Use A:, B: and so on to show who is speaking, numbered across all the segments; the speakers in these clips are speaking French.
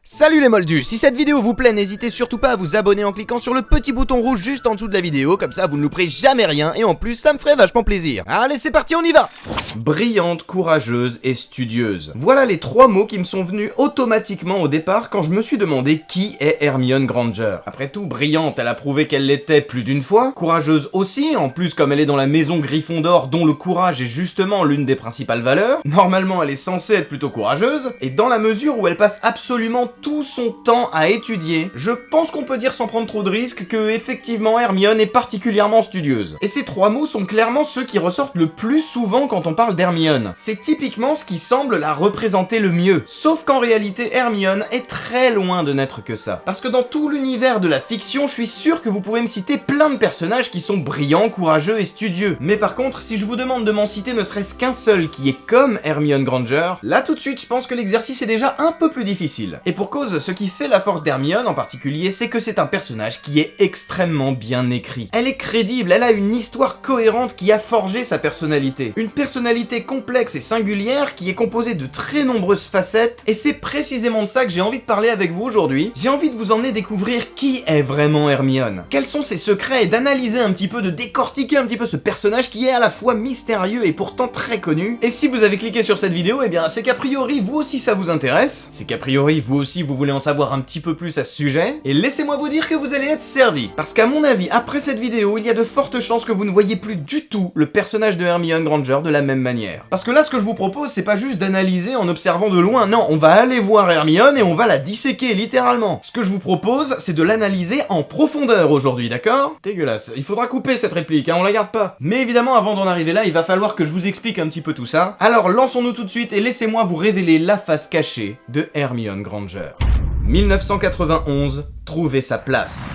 A: Salut les moldus, si cette vidéo vous plaît, n'hésitez surtout pas à vous abonner en cliquant sur le petit bouton rouge juste en dessous de la vidéo, comme ça vous ne louperez jamais rien et en plus ça me ferait vachement plaisir. Allez c'est parti, on y va. Brillante, courageuse et studieuse. Voilà les trois mots qui me sont venus automatiquement au départ quand je me suis demandé qui est Hermione Granger. Après tout, brillante, elle a prouvé qu'elle l'était plus d'une fois, courageuse aussi, en plus comme elle est dans la maison Gryffondor dont le courage est justement l'une des principales valeurs, normalement elle est censée être plutôt courageuse, et dans la mesure où elle passe absolument tout son temps à étudier, je pense qu'on peut dire sans prendre trop de risques que effectivement Hermione est particulièrement studieuse. Et ces trois mots sont clairement ceux qui ressortent le plus souvent quand on parle d'Hermione. C'est typiquement ce qui semble la représenter le mieux. Sauf qu'en réalité Hermione est très loin de n'être que ça. Parce que dans tout l'univers de la fiction, je suis sûr que vous pouvez me citer plein de personnages qui sont brillants, courageux et studieux. Mais par contre, si je vous demande de m'en citer ne serait-ce qu'un seul qui est comme Hermione Granger, là tout de suite je pense que l'exercice est déjà un peu plus difficile. Et pour cause, ce qui fait la force d'Hermione en particulier, c'est que c'est un personnage qui est extrêmement bien écrit. Elle est crédible, elle a une histoire cohérente qui a forgé sa personnalité. Une personnalité complexe et singulière qui est composée de très nombreuses facettes, et c'est précisément de ça que j'ai envie de parler avec vous aujourd'hui. J'ai envie de vous emmener découvrir qui est vraiment Hermione, quels sont ses secrets, et d'analyser un petit peu, de décortiquer un petit peu ce personnage qui est à la fois mystérieux et pourtant très connu. Et si vous avez cliqué sur cette vidéo, eh bien c'est qu'a priori vous aussi ça vous intéresse, c'est qu'a priori vous aussi vous voulez en savoir un petit peu plus à ce sujet, et laissez-moi vous dire que vous allez être servi. Parce qu'à mon avis, après cette vidéo, il y a de fortes chances que vous ne voyez plus du tout le personnage de Hermione Granger de la même manière. Parce que là, ce que je vous propose, c'est pas juste d'analyser en observant de loin, non, on va aller voir Hermione et on va la disséquer, littéralement. Ce que je vous propose, c'est de l'analyser en profondeur aujourd'hui, d'accord? Dégueulasse, il faudra couper cette réplique, hein, on la garde pas. Mais évidemment, avant d'en arriver là, il va falloir que je vous explique un petit peu tout ça. Alors lançons-nous tout de suite et laissez-moi vous révéler la face cachée de Hermione Granger. 1991, trouver sa place.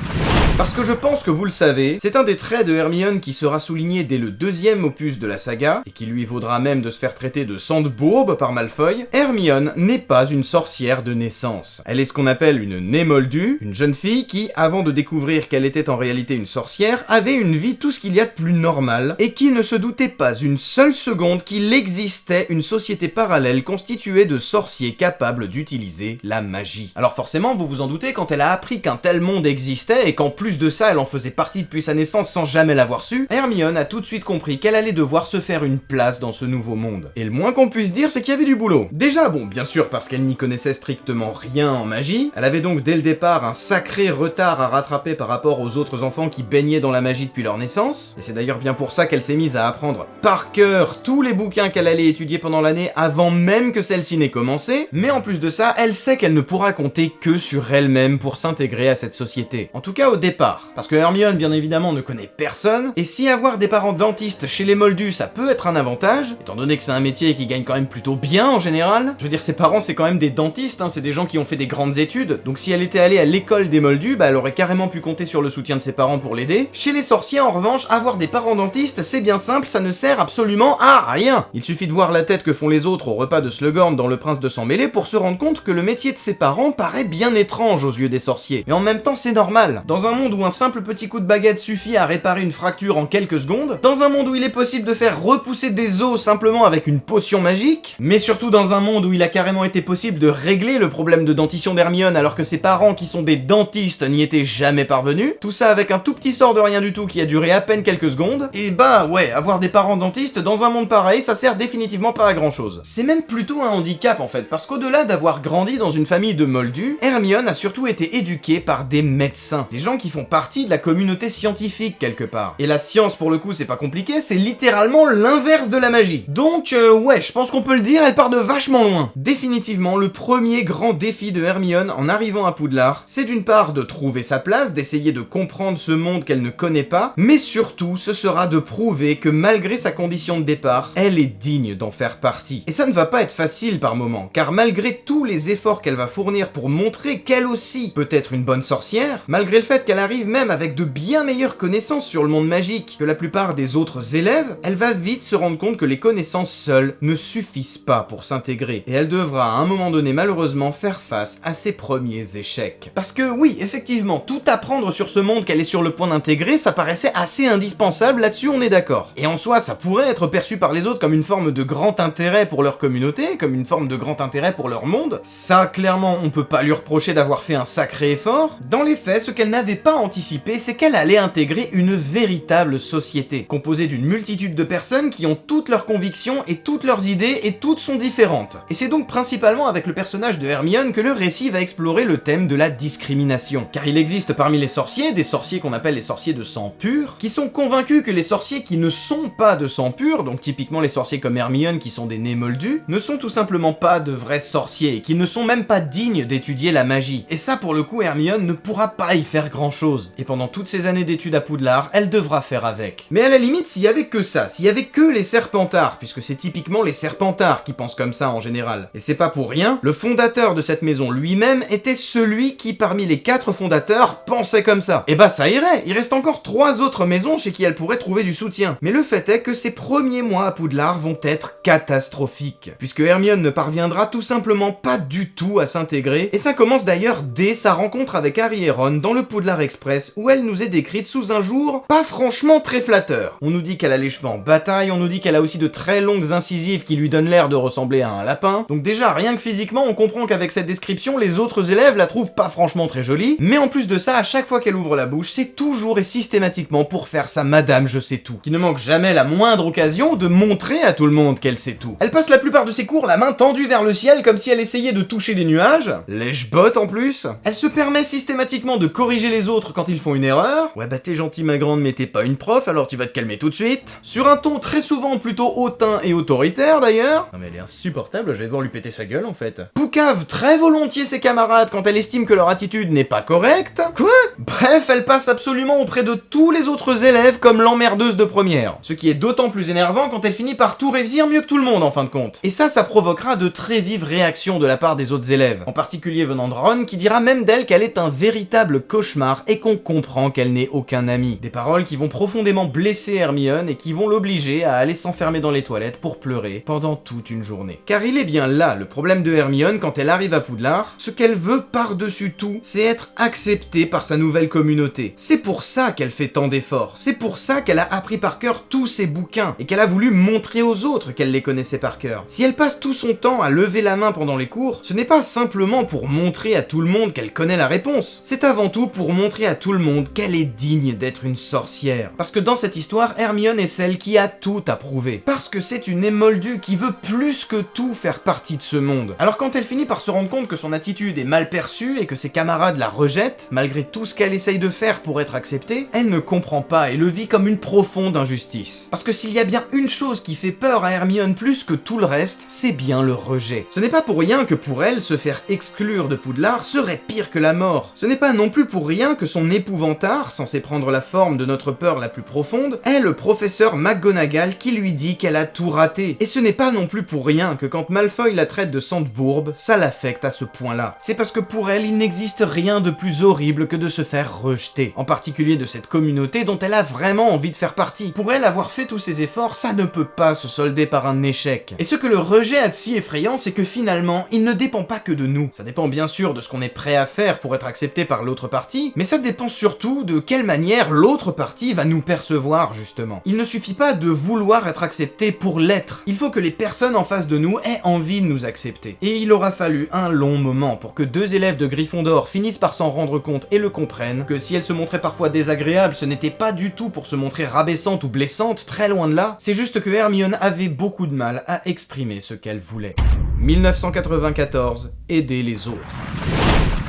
A: Parce que je pense que vous le savez, c'est un des traits de Hermione qui sera souligné dès le deuxième opus de la saga, et qui lui vaudra même de se faire traiter de Sandbourbe par Malfoy. Hermione n'est pas une sorcière de naissance. Elle est ce qu'on appelle une Némoldue, une jeune fille qui, avant de découvrir qu'elle était en réalité une sorcière, avait une vie tout ce qu'il y a de plus normal, et qui ne se doutait pas une seule seconde qu'il existait une société parallèle constituée de sorciers capables d'utiliser la magie. Alors forcément, vous vous en doutez, quand elle a appris qu'un tel monde existait, et qu'en plus de ça, elle en faisait partie depuis sa naissance sans jamais l'avoir su, Hermione a tout de suite compris qu'elle allait devoir se faire une place dans ce nouveau monde. Et le moins qu'on puisse dire, c'est qu'il y avait du boulot. Déjà, bon, bien sûr, parce qu'elle n'y connaissait strictement rien en magie, elle avait donc dès le départ un sacré retard à rattraper par rapport aux autres enfants qui baignaient dans la magie depuis leur naissance, et c'est d'ailleurs bien pour ça qu'elle s'est mise à apprendre par cœur tous les bouquins qu'elle allait étudier pendant l'année avant même que celle-ci n'ait commencé, mais en plus de ça, elle sait qu'elle ne pourra compter que sur elle-même pour s'intégrer à cette société. En tout cas, au départ. Parce que Hermione, bien évidemment, ne connaît personne, et si avoir des parents dentistes chez les Moldus, ça peut être un avantage, étant donné que c'est un métier qui gagne quand même plutôt bien en général, je veux dire, ses parents, c'est quand même des dentistes, hein, c'est des gens qui ont fait des grandes études, donc si elle était allée à l'école des Moldus, bah elle aurait carrément pu compter sur le soutien de ses parents pour l'aider. Chez les sorciers, en revanche, avoir des parents dentistes, c'est bien simple, ça ne sert absolument à rien. Il suffit de voir la tête que font les autres au repas de Slughorn dans Le Prince de Sang Mêlé pour se rendre compte que le métier de ses parents paraît bien étrange aux yeux des sorciers. Et en même temps, c'est normal. Dans un monde où un simple petit coup de baguette suffit à réparer une fracture en quelques secondes, dans un monde où il est possible de faire repousser des os simplement avec une potion magique, mais surtout dans un monde où il a carrément été possible de régler le problème de dentition d'Hermione alors que ses parents qui sont des dentistes n'y étaient jamais parvenus, tout ça avec un tout petit sort de rien du tout qui a duré à peine quelques secondes, et bah ouais, avoir des parents dentistes dans un monde pareil, ça sert définitivement pas à grand chose. C'est même plutôt un handicap en fait, parce qu'au-delà d'avoir grandi dans une famille de moldus, Hermione a surtout été éduquée par des médecins, des gens qui font partie de la communauté scientifique quelque part. Et la science pour le coup c'est pas compliqué, c'est littéralement l'inverse de la magie. Donc ouais, je pense qu'on peut le dire, elle part de vachement loin. Définitivement, le premier grand défi de Hermione en arrivant à Poudlard, c'est d'une part de trouver sa place, d'essayer de comprendre ce monde qu'elle ne connaît pas, mais surtout ce sera de prouver que malgré sa condition de départ, elle est digne d'en faire partie. Et ça ne va pas être facile par moments, car malgré tous les efforts qu'elle va fournir pour montrer qu'elle aussi peut être d'être une bonne sorcière, malgré le fait qu'elle arrive même avec de bien meilleures connaissances sur le monde magique que la plupart des autres élèves, elle va vite se rendre compte que les connaissances seules ne suffisent pas pour s'intégrer, et elle devra à un moment donné malheureusement faire face à ses premiers échecs. Parce que oui, effectivement, tout apprendre sur ce monde qu'elle est sur le point d'intégrer, ça paraissait assez indispensable, là-dessus on est d'accord. Et en soi, ça pourrait être perçu par les autres comme une forme de grand intérêt pour leur communauté, comme une forme de grand intérêt pour leur monde. Ça, clairement, on peut pas lui reprocher d'avoir fait un sacré effort. Dans les faits, ce qu'elle n'avait pas anticipé, c'est qu'elle allait intégrer une véritable société, composée d'une multitude de personnes qui ont toutes leurs convictions et toutes leurs idées et toutes sont différentes. Et c'est donc principalement avec le personnage de Hermione que le récit va explorer le thème de la discrimination. Car il existe parmi les sorciers, des sorciers qu'on appelle les sorciers de sang pur, qui sont convaincus que les sorciers qui ne sont pas de sang pur, donc typiquement les sorciers comme Hermione qui sont des nés moldus, ne sont tout simplement pas de vrais sorciers, et qui ne sont même pas dignes d'étudier la magie. Et ça pour le coup, Hermione ne pourra pas y faire grand chose. Et pendant toutes ces années d'études à Poudlard, elle devra faire avec. Mais à la limite, s'il y avait que ça, s'il y avait que les Serpentards, puisque c'est typiquement les Serpentards qui pensent comme ça en général, et c'est pas pour rien, le fondateur de cette maison lui-même était celui qui parmi les 4 fondateurs pensait comme ça. Et bah ça irait, il reste encore 3 autres maisons chez qui elle pourrait trouver du soutien. Mais le fait est que ses premiers mois à Poudlard vont être catastrophiques, puisque Hermione ne parviendra tout simplement pas du tout à s'intégrer, et ça commence d'ailleurs dès sa rencontre avec Harry et Ron dans le Poudlard Express, où elle nous est décrite sous un jour pas franchement très flatteur. On nous dit qu'elle a les cheveux en bataille, on nous dit qu'elle a aussi de très longues incisives qui lui donnent l'air de ressembler à un lapin, donc déjà rien que physiquement on comprend qu'avec cette description les autres élèves la trouvent pas franchement très jolie, mais en plus de ça, à chaque fois qu'elle ouvre la bouche, c'est toujours et systématiquement pour faire sa madame je sais tout, qui ne manque jamais la moindre occasion de montrer à tout le monde qu'elle sait tout. Elle passe la plupart de ses cours la main tendue vers le ciel comme si elle essayait de toucher les nuages, lèche-botte en plus. Elle se permet systématiquement de corriger les autres quand ils font une erreur. Ouais bah t'es gentil ma grande mais t'es pas une prof alors tu vas te calmer tout de suite. Sur un ton très souvent plutôt hautain et autoritaire d'ailleurs. Non mais elle est insupportable, je vais devoir lui péter sa gueule en fait. Poucave très volontiers ses camarades quand elle estime que leur attitude n'est pas correcte. Quoi? Bref, elle passe absolument auprès de tous les autres élèves comme l'emmerdeuse de première. Ce qui est d'autant plus énervant quand elle finit par tout réussir mieux que tout le monde en fin de compte. Et ça provoquera de très vives réactions de la part des autres élèves, en particulier venant de Ron qui dira même d'elle qu'elle est un véritable cauchemar et qu'on comprend qu'elle n'ait aucun ami. Des paroles qui vont profondément blesser Hermione et qui vont l'obliger à aller s'enfermer dans les toilettes pour pleurer pendant toute une journée. Car il est bien là le problème de Hermione quand elle arrive à Poudlard, ce qu'elle veut par-dessus tout, c'est être acceptée par sa nouvelle communauté. C'est pour ça qu'elle fait tant d'efforts, c'est pour ça qu'elle a appris par cœur tous ses bouquins et qu'elle a voulu montrer aux autres qu'elle les connaissait par cœur. Si elle passe tout son temps à lever la main pendant les cours, ce n'est pas simplement pour montrer à tout le monde qu'elle connaît la réponse, c'est avant tout pour montrer à tout le monde qu'elle est digne d'être une sorcière. Parce que dans cette histoire, Hermione est celle qui a tout à prouver. Parce que c'est une émoldue qui veut plus que tout faire partie de ce monde. Alors quand elle finit par se rendre compte que son attitude est mal perçue et que ses camarades la rejettent, malgré tout ce qu'elle essaye de faire pour être acceptée, elle ne comprend pas et le vit comme une profonde injustice. Parce que s'il y a bien une chose qui fait peur à Hermione plus que tout le reste, c'est bien le rejet. Ce n'est pas pour rien que pour elle, se faire exclure de Poudlard serait pire que la mort. Ce n'est pas non plus pour rien que son épouvantard, censé prendre la forme de notre peur la plus profonde, est le professeur McGonagall qui lui dit qu'elle a tout raté. Et ce n'est pas non plus pour rien que quand Malfoy la traite de sante-bourbe, ça l'affecte à ce point-là. C'est parce que pour elle, il n'existe rien de plus horrible que de se faire rejeter. En particulier de cette communauté dont elle a vraiment envie de faire partie. Pour elle, avoir fait tous ces efforts, ça ne peut pas se solder par un échec. Et ce que le rejet a de si effrayant, c'est que finalement, il ne dépend pas que de nous. Ça dépend bien sûr de ce qu'on est prêt à faire pour être accepté par l'autre partie, mais ça dépend surtout de quelle manière l'autre partie va nous percevoir, justement. Il ne suffit pas de vouloir être accepté pour l'être. Il faut que les personnes en face de nous aient envie de nous accepter. Et il aura fallu un long moment pour que 2 élèves de Gryffondor finissent par s'en rendre compte et le comprennent, que si elle se montrait parfois désagréable, ce n'était pas du tout pour se montrer rabaissante ou blessante, très loin de là, c'est juste que Hermione avait beaucoup de mal à exprimer ce qu'elle voulait. 1994, aider les autres.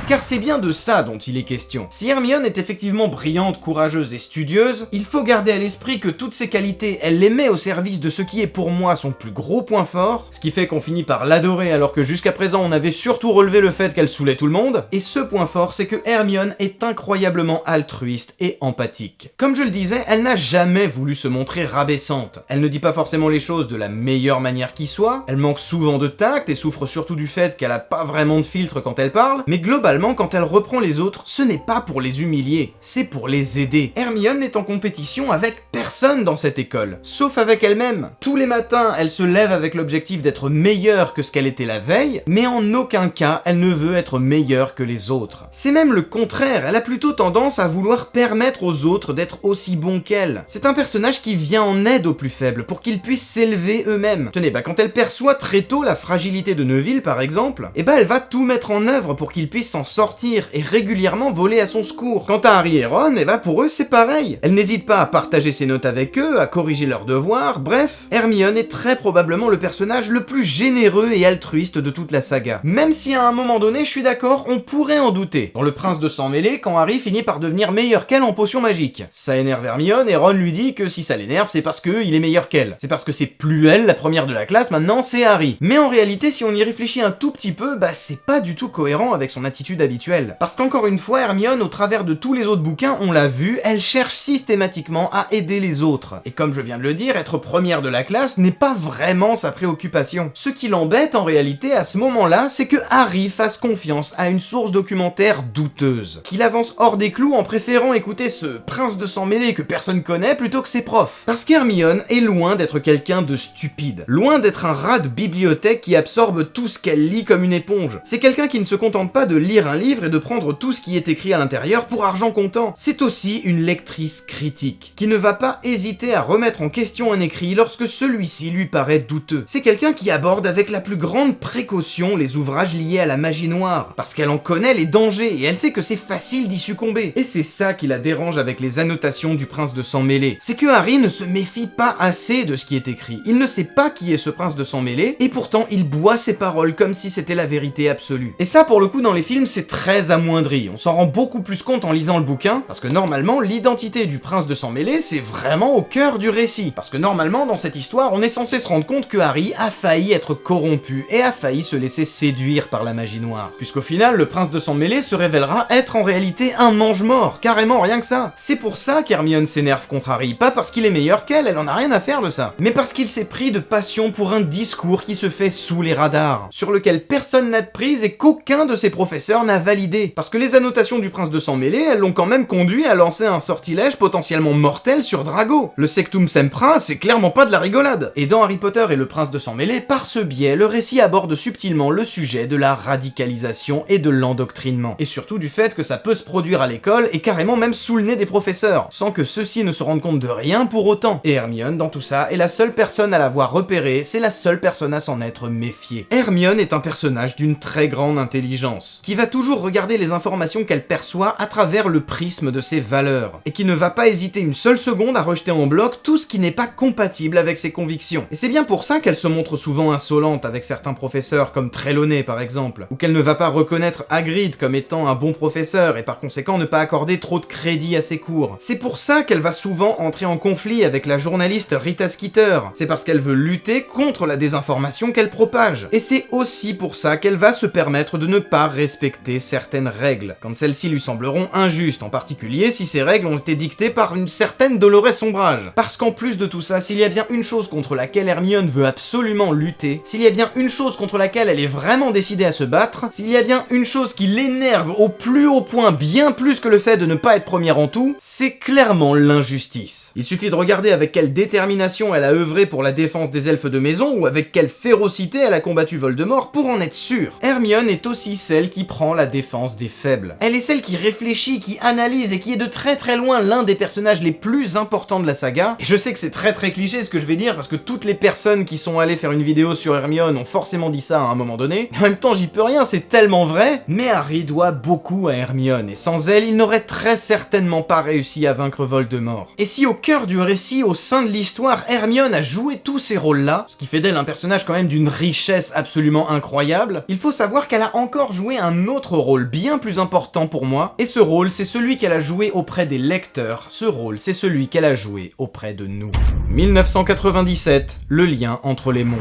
A: Car c'est bien de ça dont il est question. Si Hermione est effectivement brillante, courageuse et studieuse, il faut garder à l'esprit que toutes ces qualités, elle les met au service de ce qui est pour moi son plus gros point fort, ce qui fait qu'on finit par l'adorer alors que jusqu'à présent on avait surtout relevé le fait qu'elle saoulait tout le monde, et ce point fort c'est que Hermione est incroyablement altruiste et empathique. Comme je le disais, elle n'a jamais voulu se montrer rabaissante. Elle ne dit pas forcément les choses de la meilleure manière qui soit, elle manque souvent de tact et souffre surtout du fait qu'elle a pas vraiment de filtre quand elle parle, mais globalement généralement, quand elle reprend les autres, ce n'est pas pour les humilier, c'est pour les aider. Hermione n'est en compétition avec personne dans cette école, sauf avec elle-même. Tous les matins, elle se lève avec l'objectif d'être meilleure que ce qu'elle était la veille, mais en aucun cas, elle ne veut être meilleure que les autres. C'est même le contraire, elle a plutôt tendance à vouloir permettre aux autres d'être aussi bons qu'elle. C'est un personnage qui vient en aide aux plus faibles, pour qu'ils puissent s'élever eux-mêmes. Tenez, quand elle perçoit très tôt la fragilité de Neville, par exemple, elle va tout mettre en œuvre pour qu'il puisse s'en sortir, et régulièrement voler à son secours. Quant à Harry et Ron, pour eux, c'est pareil. Elle n'hésite pas à partager ses notes avec eux, à corriger leurs devoirs, bref, Hermione est très probablement le personnage le plus généreux et altruiste de toute la saga. Même si à un moment donné, je suis d'accord, on pourrait en douter. Dans Le Prince de Sang Mêlé, quand Harry finit par devenir meilleur qu'elle en potions magiques. Ça énerve Hermione et Ron lui dit que si ça l'énerve, c'est parce qu'il est meilleur qu'elle. C'est parce que c'est plus elle, la première de la classe, maintenant c'est Harry. Mais en réalité, si on y réfléchit un tout petit peu, c'est pas du tout cohérent avec son attitude habituelle. Parce qu'encore une fois, Hermione, au travers de tous les autres bouquins, on l'a vu, elle cherche systématiquement à aider les autres. Et comme je viens de le dire, être première de la classe n'est pas vraiment sa préoccupation. Ce qui l'embête en réalité à ce moment-là, c'est que Harry fasse confiance à une source documentaire douteuse. Qu'il avance hors des clous en préférant écouter ce prince de sang mêlé que personne connaît plutôt que ses profs. Parce qu'Hermione est loin d'être quelqu'un de stupide. Loin d'être un rat de bibliothèque qui absorbe tout ce qu'elle lit comme une éponge. C'est quelqu'un qui ne se contente pas de lire un livre et de prendre tout ce qui est écrit à l'intérieur pour argent comptant. C'est aussi une lectrice critique, qui ne va pas hésiter à remettre en question un écrit lorsque celui-ci lui paraît douteux. C'est quelqu'un qui aborde avec la plus grande précaution les ouvrages liés à la magie noire, parce qu'elle en connaît les dangers et elle sait que c'est facile d'y succomber. Et c'est ça qui la dérange avec les annotations du prince de sang mêlé. C'est que Harry ne se méfie pas assez de ce qui est écrit. Il ne sait pas qui est ce prince de sang mêlé, et pourtant il boit ses paroles comme si c'était la vérité absolue. Et ça, pour le coup, dans les films, c'est très amoindri. On s'en rend beaucoup plus compte en lisant le bouquin, parce que normalement, l'identité du prince de sang mêlé, c'est vraiment au cœur du récit. Parce que normalement, dans cette histoire, on est censé se rendre compte que Harry a failli être corrompu, et a failli se laisser séduire par la magie noire. Puisqu'au final, le prince de sang mêlé se révélera être en réalité un mange-mort, carrément rien que ça. C'est pour ça qu'Hermione s'énerve contre Harry, pas parce qu'il est meilleur qu'elle, elle en a rien à faire de ça, mais parce qu'il s'est pris de passion pour un discours qui se fait sous les radars, sur lequel personne n'a de prise et qu'aucun de ses professeurs n'a validé. Parce que les annotations du prince de sang mêlé, elles l'ont quand même conduit à lancer un sortilège potentiellement mortel sur Drago. Le Sectum Sempra, c'est clairement pas de la rigolade. Et dans Harry Potter et le prince de sang mêlé, par ce biais, le récit aborde subtilement le sujet de la radicalisation et de l'endoctrinement. Et surtout du fait que ça peut se produire à l'école et carrément même sous le nez des professeurs, sans que ceux-ci ne se rendent compte de rien pour autant. Et Hermione, dans tout ça, est la seule personne à l'avoir repéré, c'est la seule personne à s'en être méfiée. Hermione est un personnage d'une très grande intelligence, qui va toujours regarder les informations qu'elle perçoit à travers le prisme de ses valeurs, et qui ne va pas hésiter une seule seconde à rejeter en bloc tout ce qui n'est pas compatible avec ses convictions. Et c'est bien pour ça qu'elle se montre souvent insolente avec certains professeurs, comme Trelawney par exemple, ou qu'elle ne va pas reconnaître Hagrid comme étant un bon professeur, et par conséquent ne pas accorder trop de crédit à ses cours. C'est pour ça qu'elle va souvent entrer en conflit avec la journaliste Rita Skeeter. C'est parce qu'elle veut lutter contre la désinformation qu'elle propage. Et c'est aussi pour ça qu'elle va se permettre de ne pas respecter certaines règles, quand celles-ci lui sembleront injustes, en particulier si ces règles ont été dictées par une certaine Dolores Ombrage. Parce qu'en plus de tout ça, s'il y a bien une chose contre laquelle Hermione veut absolument lutter, s'il y a bien une chose contre laquelle elle est vraiment décidée à se battre, s'il y a bien une chose qui l'énerve au plus haut point, bien plus que le fait de ne pas être première en tout, c'est clairement l'injustice. Il suffit de regarder avec quelle détermination elle a œuvré pour la défense des elfes de maison, ou avec quelle férocité elle a combattu Voldemort pour en être sûre. Hermione est aussi celle qui prend la défense des faibles. Elle est celle qui réfléchit, qui analyse et qui est de très très loin l'un des personnages les plus importants de la saga. Et je sais que c'est très très cliché ce que je vais dire, parce que toutes les personnes qui sont allées faire une vidéo sur Hermione ont forcément dit ça à un moment donné. En même temps, j'y peux rien, c'est tellement vrai. Mais Harry doit beaucoup à Hermione, et sans elle, il n'aurait très certainement pas réussi à vaincre Voldemort. Et si au cœur du récit, au sein de l'histoire, Hermione a joué tous ces rôles-là, ce qui fait d'elle un personnage quand même d'une richesse absolument incroyable, il faut savoir qu'elle a encore joué un autre rôle bien plus important pour moi, et ce rôle, c'est celui qu'elle a joué auprès des lecteurs, ce rôle, c'est celui qu'elle a joué auprès de nous. 1997, le lien entre les mondes.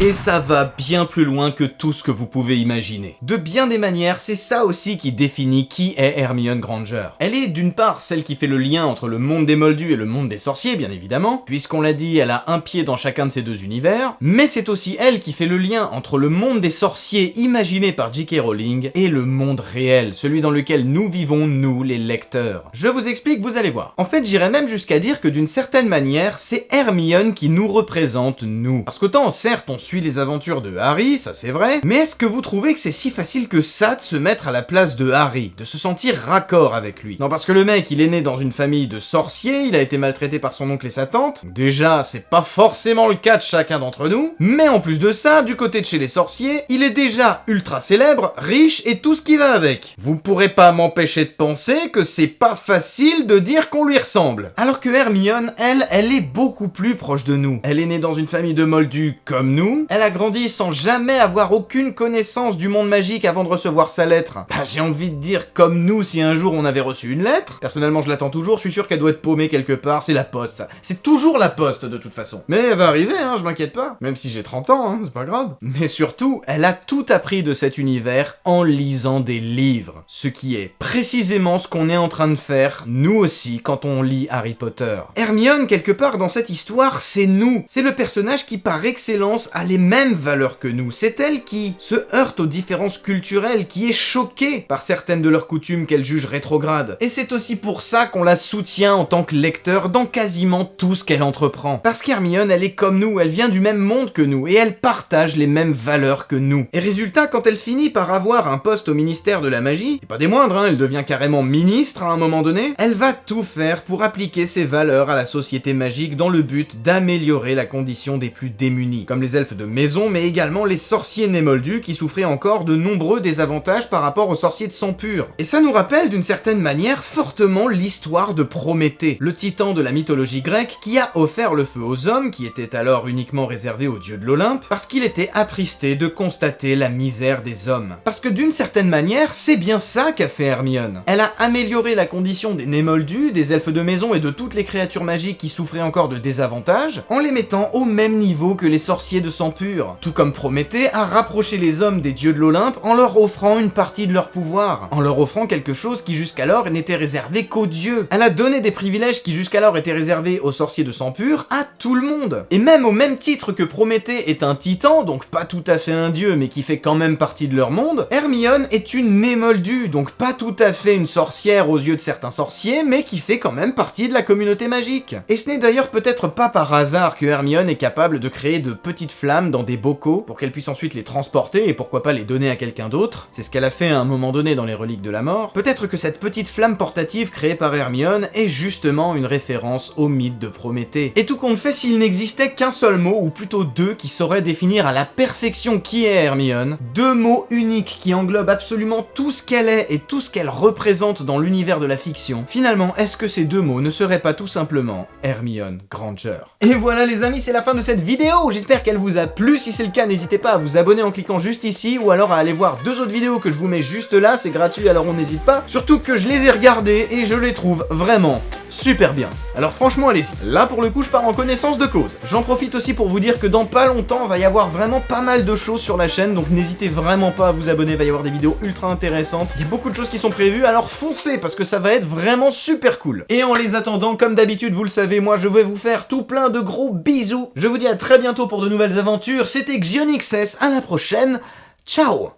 A: Et ça va bien plus loin que tout ce que vous pouvez imaginer. De bien des manières, c'est ça aussi qui définit qui est Hermione Granger. Elle est d'une part celle qui fait le lien entre le monde des Moldus et le monde des sorciers, bien évidemment, puisqu'on l'a dit, elle a un pied dans chacun de ces deux univers, mais c'est aussi elle qui fait le lien entre le monde des sorciers imaginé par J.K. Rowling King et le monde réel, celui dans lequel nous vivons, nous, les lecteurs. Je vous explique, vous allez voir. En fait, j'irais même jusqu'à dire que d'une certaine manière, c'est Hermione qui nous représente, nous. Parce qu'autant, certes, on suit les aventures de Harry, ça c'est vrai, mais est-ce que vous trouvez que c'est si facile que ça de se mettre à la place de Harry, de se sentir raccord avec lui? Non, parce que le mec, il est né dans une famille de sorciers, il a été maltraité par son oncle et sa tante. Déjà, c'est pas forcément le cas de chacun d'entre nous, mais en plus de ça, du côté de chez les sorciers, il est déjà ultra célèbre, riche et tout ce qui va avec. Vous pourrez pas m'empêcher de penser que c'est pas facile de dire qu'on lui ressemble. Alors que Hermione, elle est beaucoup plus proche de nous. Elle est née dans une famille de moldus comme nous, elle a grandi sans jamais avoir aucune connaissance du monde magique avant de recevoir sa lettre. Bah, j'ai envie de dire comme nous si un jour on avait reçu une lettre. Personnellement, je l'attends toujours, je suis sûr qu'elle doit être paumée quelque part, c'est la poste, ça. C'est toujours la poste de toute façon. Mais elle va arriver, hein, je m'inquiète pas. Même si j'ai 30 ans, hein, c'est pas grave. Mais surtout, elle a tout appris de cet univers en lisant des livres. Ce qui est précisément ce qu'on est en train de faire, nous aussi, quand on lit Harry Potter. Hermione, quelque part dans cette histoire, c'est nous. C'est le personnage qui, par excellence, a les mêmes valeurs que nous. C'est elle qui se heurte aux différences culturelles, qui est choquée par certaines de leurs coutumes qu'elle juge rétrogrades. Et c'est aussi pour ça qu'on la soutient en tant que lecteur dans quasiment tout ce qu'elle entreprend. Parce qu'Hermione, elle est comme nous, elle vient du même monde que nous, et elle partage les mêmes valeurs que nous. Et résultat, quand elle finit par avoir un poste au ministère de la magie, et pas des moindres, hein, elle devient carrément ministre à un moment donné, elle va tout faire pour appliquer ses valeurs à la société magique dans le but d'améliorer la condition des plus démunis, comme les elfes de maison, mais également les sorciers nés moldus qui souffraient encore de nombreux désavantages par rapport aux sorciers de sang pur. Et ça nous rappelle d'une certaine manière fortement l'histoire de Prométhée, le titan de la mythologie grecque qui a offert le feu aux hommes, qui était alors uniquement réservé aux dieux de l'Olympe, parce qu'il était attristé de constater la misère des hommes. Parce que d'une certaine manière, c'est bien ça qu'a fait Hermione. Elle a amélioré la condition des nés moldus, des elfes de maison et de toutes les créatures magiques qui souffraient encore de désavantages, en les mettant au même niveau que les sorciers de sang pur. Tout comme Prométhée a rapproché les hommes des dieux de l'Olympe en leur offrant une partie de leur pouvoir, en leur offrant quelque chose qui jusqu'alors n'était réservé qu'aux dieux. Elle a donné des privilèges qui jusqu'alors étaient réservés aux sorciers de sang pur à tout le monde. Et même au même titre que Prométhée est un titan, donc pas tout à fait un dieu mais qui fait quand même partie de leur monde, Hermione est une née moldue, donc pas tout à fait une sorcière aux yeux de certains sorciers, mais qui fait quand même partie de la communauté magique. Et ce n'est d'ailleurs peut-être pas par hasard que Hermione est capable de créer de petites flammes dans des bocaux pour qu'elle puisse ensuite les transporter et pourquoi pas les donner à quelqu'un d'autre. C'est ce qu'elle a fait à un moment donné dans les Reliques de la Mort. Peut-être que cette petite flamme portative créée par Hermione est justement une référence au mythe de Prométhée. Et tout compte fait, s'il n'existait qu'un seul mot, ou plutôt deux, qui saurait définir à la perfection qui est Hermione, deux mots uniques qui englobent absolument tout ce qu'elle est et tout ce qu'elle représente dans l'univers de la fiction, finalement, est-ce que ces deux mots ne seraient pas tout simplement Hermione Granger? Et voilà les amis, c'est la fin de cette vidéo, j'espère qu'elle vous a plu. Si c'est le cas, n'hésitez pas à vous abonner en cliquant juste ici, ou alors à aller voir deux autres vidéos que je vous mets juste là, c'est gratuit alors on n'hésite pas. Surtout que je les ai regardées et je les trouve vraiment super bien. Alors franchement, allez-y. Là, pour le coup, je pars en connaissance de cause. J'en profite aussi pour vous dire que dans pas longtemps, va y avoir vraiment pas mal de choses sur la chaîne, donc n'hésitez vraiment pas à vous abonner, il va y avoir des vidéos ultra intéressantes. Il y a beaucoup de choses qui sont prévues, alors foncez, parce que ça va être vraiment super cool. Et en les attendant, comme d'habitude, vous le savez, moi, je vais vous faire tout plein de gros bisous. Je vous dis à très bientôt pour de nouvelles aventures. C'était Xionixes, à la prochaine. Ciao!